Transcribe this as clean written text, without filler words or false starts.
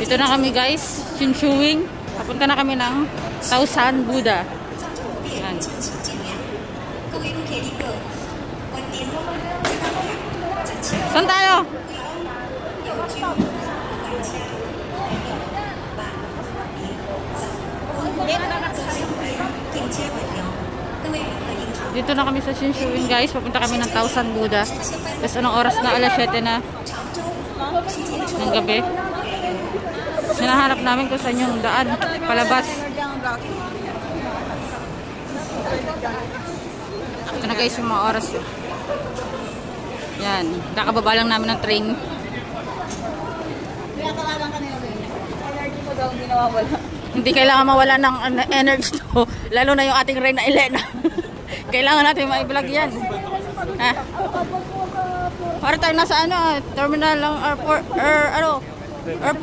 Dito na kami guys, Chinchuing. Papunta na kami ng Taosan Buddha. Yan. Saan tayo? Dito na kami sa Chinchuing guys. Papunta kami ng Taosan Buddha. Tapos anong oras na? Alas 7 na ng gabi. Hinahanap namin kung saan yung daan palabas. Ito na guys yung mga oras. Yan. Kakababa lang namin ng train. Hindi kailangan mawala ng energy to. Lalo na yung ating Reyna Elena. Kailangan natin ma-vlog yan. Ha? Para tayo nasa terminal lang airport, airport.